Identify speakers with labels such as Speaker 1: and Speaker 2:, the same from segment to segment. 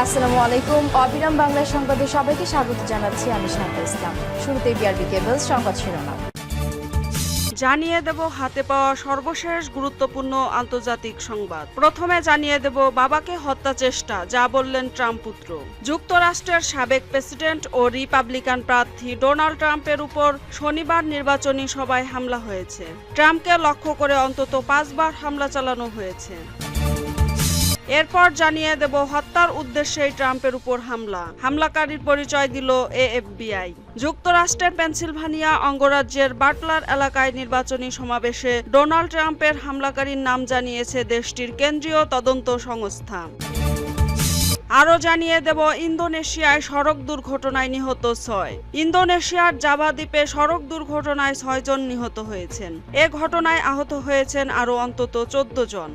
Speaker 1: আসসালামু আলাইকুম। অবিরাম বাংলা সংবাদে সবাইকে স্বাগত জানাচ্ছি আমি শান্তা ইসলাম। শুরুতেই বিআরবি কেবলস সংবাদ শিরোনাম।
Speaker 2: জানিয়ে দেব হাতে পাওয়া সর্বশেষ গুরুত্বপূর্ণ আন্তর্জাতিক সংবাদ। প্রথমে জানিয়ে দেব বাবাকে হত্যা চেষ্টা, যা বললেন ট্রাম্প পুত্র। যুক্তরাষ্ট্রের সাবেক প্রেসিডেন্ট ও রিপাবলিকান প্রার্থী ডোনাল্ড ট্রাম্পের উপর শনিবার নির্বাচনী সভায় হামলা হয়েছে। ট্রাম্পকে লক্ষ্য করে অন্তত 5 বার হামলা চালানো হয়েছে। এরপর জানিয়ে দেব হত্যার উদ্দেশ্যেই ট্রাম্পের উপর হামলাকারীর পরিচয় দিল এএফবিআই। যুক্তরাষ্ট্রের পেনসিলভানিয়া অঙ্গরাজ্যের বাটলার এলাকায় নির্বাচনী সমাবেশে ডোনাল্ড ট্রাম্পের হামলাকারীর নাম জানিয়েছে দেশটির কেন্দ্রীয় তদন্ত সংস্থা। আরও জানিয়ে দেব ইন্দোনেশিয়ায় সড়ক দুর্ঘটনায় নিহত 6। ইন্দোনেশিয়ার জাভা দ্বীপে সড়ক দুর্ঘটনায় 6 জন নিহত হয়েছেন। এ ঘটনায় আহত হয়েছেন আরও অন্তত 14 জন।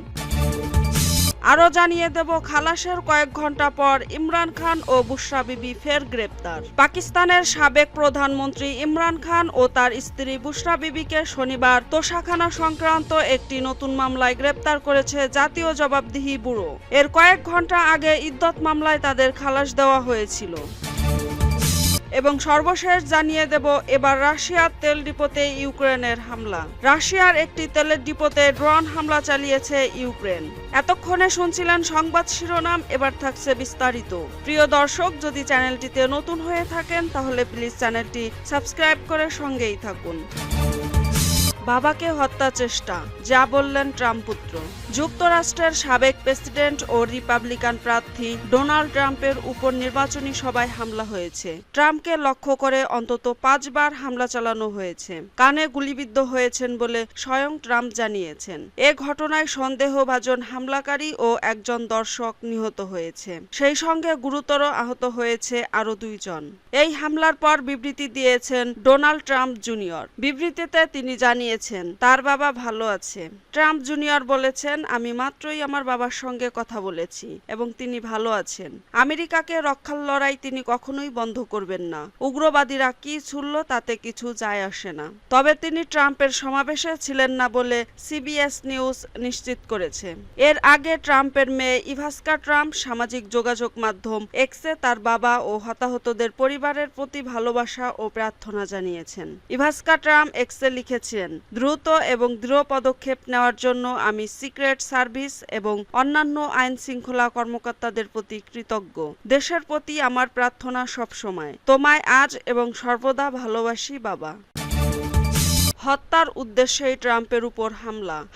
Speaker 2: আরও জানিয়ে দেব খালাসের কয়েক ঘন্টা পর ইমরান খান ও বুশরা বিবি ফের গ্রেপ্তার। পাকিস্তানের সাবেক প্রধানমন্ত্রী ইমরান খান ও তার স্ত্রী বুশরা বিবিকে শনিবার তোষাখানা সংক্রান্ত একটি নতুন মামলায় গ্রেপ্তার করেছে জাতীয় জবাবদিহি ব্যুরো। এর কয়েক ঘন্টা আগে ইদ্যত মামলায় তাদের খালাস দেওয়া হয়েছিল। এবং সর্বশেষ জানিয়ে দেব এবার রাশিয়ার তেল ডিপোতে ইউক্রেনের হামলা। রাশিয়ার একটি তেলের ডিপোতে ড্রোন হামলা চালিয়েছে ইউক্রেন। এতক্ষণে শুনছিলেন সংবাদ শিরোনাম, এবার থাকছে বিস্তারিত। প্রিয় দর্শক, যদি চ্যানেলটিতে নতুন হয়ে থাকেন তাহলে প্লিজ চ্যানেলটি সাবস্ক্রাইব করে সঙ্গেই থাকুন। বাবাকে হত্যা চেষ্টা, যা বললেন ট্রাম্প পুত্র। যুক্তরাষ্ট্রের সাবেক প্রেসিডেন্ট ও রিপাবলিকান প্রার্থী ডোনাল্ড ট্রাম্পের উপর নির্বাচনী সভায় হামলা হয়েছে। ট্রাম্পকে লক্ষ্য করে অন্তত 5 বার হামলা চালানো হয়েছে। কানে গুলিবিদ্ধ হয়েছেন বলে স্বয়ং ট্রাম্প জানিয়েছেন। এ ঘটনায় সন্দেহভাজন হামলাকারী ও একজন দর্শক নিহত হয়েছে। সেই সঙ্গে গুরুতর আহত হয়েছে আরও 2 জন। এই হামলার পর বিবৃতি দিয়েছেন ডোনাল্ড ট্রাম্প জুনিয়র। বিবৃতিতে তিনি জানিয়েছেন তার বাবা ভালো আছে। ট্রাম্প জুনিয়র বলেছেন, আমি মাত্রই আমার বাবার সঙ্গে কথা বলেছি এবং তিনি ভালো আছেন। আমেরিকাকে রক্ষার লড়াই তিনি কখনোই বন্ধ করবেন না। উগ্রবাদীরা কি ছুড়ল তাতে কিছু যায় আসে না। তবে তিনি ট্রাম্পের সমাবেশে ছিলেন না বলে সিবিএস নিউজ নিশ্চিত করেছে। এর আগে ট্রাম্পের মেয়ে ইভাস্কা ট্রাম্প সামাজিক যোগাযোগ মাধ্যম এক্সে তার বাবা ও হতাহতদের পরিবারের প্রতি ভালোবাসা ও প্রার্থনা জানিয়েছেন। ইভাস্কা ট্রাম্প এক্সে লিখেছেন, দ্রুত এবং দৃঢ় পদক্ষেপ নেওয়ার জন্য আমি সিক্রেট সার্ভিস এবং অন্যান্য আইন শৃঙ্খলা কর্মকর্তাদের প্রতি কৃতজ্ঞ। দেশের প্রতি আমার প্রার্থনা সবসময়। তোমায় আজ এবং সর্বদা ভালোবাসি, বাবা। হত্যার উদ্দেশ্যেই ট্রাম্পের উপর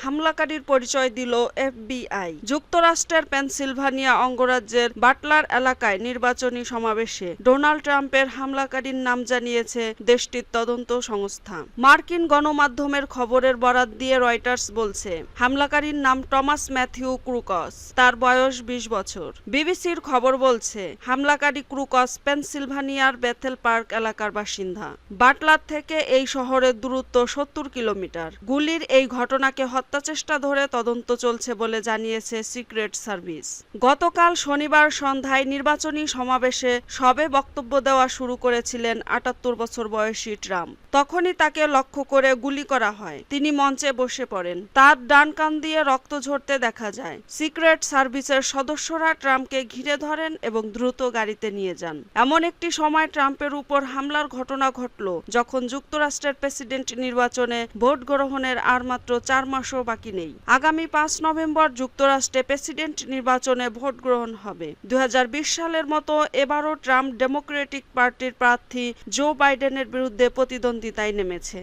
Speaker 2: হামলাকারীর পরিচয় দিল এফবিআই। যুক্তরাষ্ট্রের পেনসিলভানিয়া অঙ্গরাজ্যের বাটলার এলাকায় নির্বাচনী সমাবেশে ডোনাল্ড ট্রাম্পের হামলাকারীর নাম জানিয়েছে দেশটির তদন্ত সংস্থা। মার্কিন গণমাধ্যমের খবরের বরাত দিয়ে রয়টার্স বলছে, হামলাকারীর নাম টমাস ম্যাথিউ ক্রুকস। তার বয়স 20 বছর। বিবিসির খবর বলছে, হামলাকারী ক্রুকস পেনসিলভানিয়ার বেথেল পার্ক এলাকার বাসিন্দা। বাটলার থেকে এই শহরের দূরত্ব 70 কিলোমিটার। গুলির এই ঘটনাকে হত্যাচেষ্টা ধরে তদন্ত চলছে বলে জানিয়েছে সিক্রেট সার্ভিস। গতকাল শনিবার সন্ধ্যায় নির্বাচনী সমাবেশে সবে বক্তব্য দেওয়া শুরু করেছিলেন 78 বছর বয়সী ট্রাম্প। তখনই তাকে লক্ষ্য করে গুলি করা হয়। তিনি মঞ্চে বসে পড়েন। তার ডান কান দিয়ে রক্ত ঝরতে দেখা যায়। সিক্রেট সার্ভিসের সদস্যরা ট্রাম্পকে ঘিরে ধরেন এবং দ্রুত গাড়িতে নিয়ে যান। এমন একটি সময় ট্রাম্পের উপর হামলার ঘটনা ঘটল যখন যুক্তরাষ্ট্রের প্রেসিডেন্ট নির্বাচনে ভোট গ্রহণের আর মাত্র 4 মাসও বাকি নেই। আগামী 5 নভেম্বর যুক্তরাষ্ট্রে প্রেসিডেন্ট নির্বাচনে ভোট গ্রহণ হবে। 2020 সালের মতো এবারও ট্রাম্প ডেমোক্রেটিক পার্টির প্রার্থী জো বাইডেনের বিরুদ্ধে প্রতিদ্বন্দ্বিতায় নেমেছে।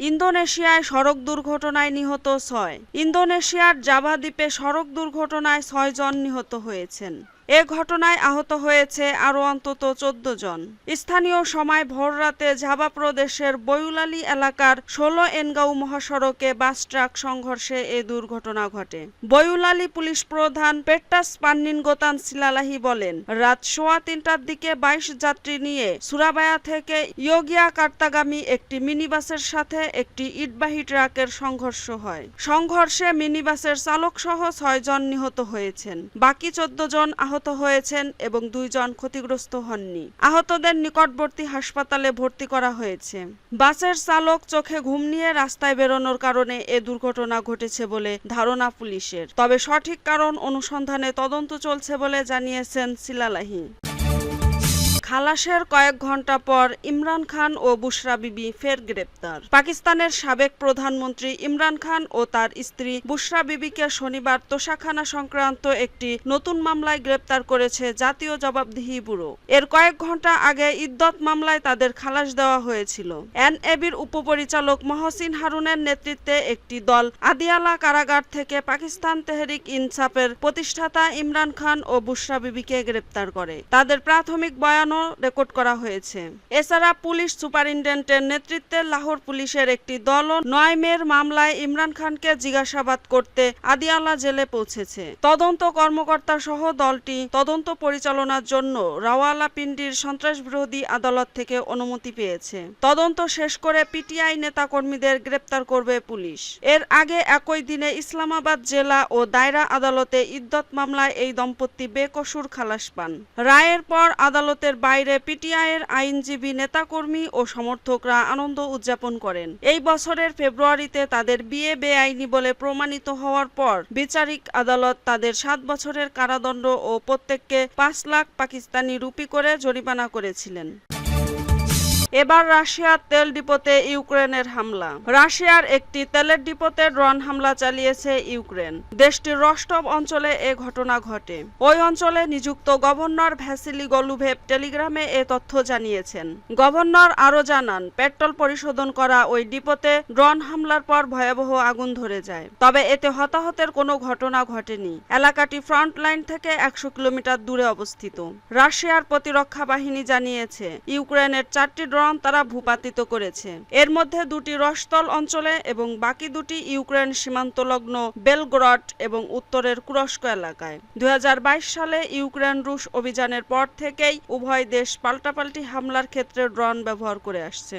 Speaker 2: ইন্দোনেশিয়ায় সড়ক দুর্ঘটনায় নিহত 6। ইন্দোনেশিয়ার জাভা দ্বীপে সড়ক দুর্ঘটনায় 6 জন নিহত হয়েছেন। এ ঘটনায় আহত হয়েছে আরও অন্তত 14 জন। স্থানীয় সময় ভোররাতে জাভা প্রদেশের বয়ুলালি এলাকার 16 এনগাঁও মহাসড়কে বাস ট্রাক সংঘর্ষে এ দুর্ঘটনা ঘটে। বয়ুলালি পুলিশ প্রধান পেট্টাস পান্নিনগোতান সিলালাহি বলেন, রাত 3:15টার দিকে 22 যাত্রী নিয়ে সুরাবায়া থেকে ইয়োগিয়াকার্তাগামী একটি মিনিবাসের সাথে একটি ইটবাহী ট্রাকের সংঘর্ষ হয়। সংঘর্ষে মিনিবাসের চালক সহ 6 জন নিহত হয়েছেন। বাকি 14 জন আহত আহত হয়েছেন এবং 2 জন ক্ষতিগ্রস্ত হননি। আহতদের নিকটবর্তী হাসপাতালে ভর্তি করা হয়েছে। বাসের চালক চোখে ঘুম নিয়ে রাস্তায় বেরোনোর কারণে এ দুর্ঘটনা ঘটেছে বলে ধারণা পুলিশের। তবে সঠিক কারণ অনুসন্ধানে তদন্ত চলছে বলে জানিয়েছেন সিলালাহি। খালাসের কয়েক ঘন্টা পর ইমরান খান ও বুশরা বিবি ফের গ্রেপ্তার। পাকিস্তানের সাবেক প্রধানমন্ত্রী ইমরান খান ও তার স্ত্রী বুশরা বিবিকে শনিবার তোষাখানা সংক্রান্ত একটি নতুন মামলায় গ্রেপ্তার করেছে জাতীয় জবাবদিহি ব্যুরো। এর কয়েক ঘন্টা আগে ইদ্যত মামলায় তাদের খালাস দেওয়া হয়েছিল। এনএবির উপপরিচালক মহসিন হারুনের নেতৃত্বে একটি দল আদিয়ালা কারাগার থেকে পাকিস্তান তেহরিক ইনসাফের প্রতিষ্ঠাতা ইমরান খান ও বুশরা বিবিকে গ্রেপ্তার করে। তাদের প্রাথমিক বয়ান রেকর্ড করা হয়েছে। এছাড়া পুলিশ সুপারিনটেন্ডেন্টের নেতৃত্বে লাহোর পুলিশের একটি দল 9 মের মামলায় ইমরান খানকে জিজ্ঞাসাবাদ করতে আদিয়ালা জেলে পৌঁছেছে। তদন্ত কর্মকর্তা সহ দলটি তদন্ত পরিচালনার জন্য রাওয়ালাপিন্ডির সন্ত্রাসবিরোধী আদালত থেকে অনুমতি পেয়েছে। তদন্ত শেষ করে পিটিআই নেতাকর্মীদের গ্রেপ্তার করবে পুলিশ। এর আগে একই দিনে ইসলামাবাদ জেলা ও দায়রা আদালতে ইদ্যত মামলায় এই দম্পতি বেকসুর খালাস পান। রায়ের পর আদালতের বাইরে পিটিআইয়ের আইনজীবী, নেতাকর্মী ও সমর্থকরা আনন্দ উদযাপন করেন। এই বছরের ফেব্রুয়ারিতে তাদের বিয়ে বেআইনি বলে প্রমাণিত হওয়ার পর বিচারিক আদালত তাদের 7 বছরের কারাদণ্ড ও প্রত্যেককে 5 লাখ পাকিস্তানি রুপি করে জরিমানা করেছিলেন। এবার রাশিয়ার তেল ডিপোতে ইউক্রেনের হামলা। রাশিয়ার একটি তেলের ডিপোতে ড্রোন হামলা চালিয়েছে ইউক্রেন। দেশটির রস্টভ অঞ্চলে এ ঘটনা ঘটে। ওই অঞ্চলে নিযুক্ত গভর্নর ভ্যাসিলি গলুভেভ টেলিগ্রামে এ তথ্য জানিয়েছেন। গভর্নর আরও জানান, পেট্রোল পরিশোধন করা ওই ডিপোতে ড্রোন হামলার পর ভয়াবহ আগুন ধরে যায়। তবে এতে হতাহতের কোনো ঘটনা ঘটেনি। এলাকাটি ফ্রন্ট লাইন থেকে 100 কিলোমিটার দূরে অবস্থিত। রাশিয়ার প্রতিরক্ষা বাহিনী জানিয়েছে, ইউক্রেনের 4টি ড্রোন তারা ভূপাতিত করেছে। এর মধ্যে 2টি রসতল অঞ্চলে এবং বাকি 2টি ইউক্রেন সীমান্তলগ্ন বেলগ্রড এবং উত্তরের কুরস্ক এলাকায়। 2022 সালে ইউক্রেন রুশ অভিযানের পর থেকেই উভয় দেশ পাল্টাপাল্টি হামলার ক্ষেত্রে ড্রোন ব্যবহার করে আসছে।